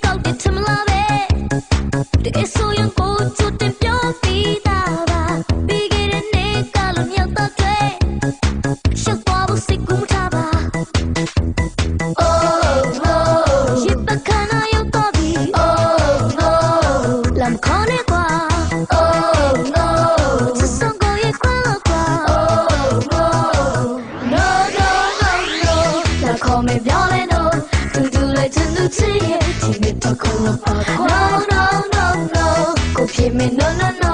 ကောက်တဲ့ထမလားပဲတကယ်ဆိုရင်ကိုချွတ်တင်ပြောပြီးသားပါပြီးခဲ့တဲ့နေ့ကလည်းမြောက်တော့တွေ့ရှောက်သွားဖို့စိတ်ကူးထားပါ Oh no ရစ်ပခါနာရောက်တော့ပြီ Oh no လမ်းခေါ်နေကွာ Oh no စစုံကိုရဲ့ခွာလို့ကွာ Oh no No no no no လာခေါ်မယ်ပြောလဲ No တူလိုက်ချင်သူချစ်ရဲ့ဒီနေ့တော့ကိုလို့ပါ No no no no ကိုဖြစ်မယ် No no no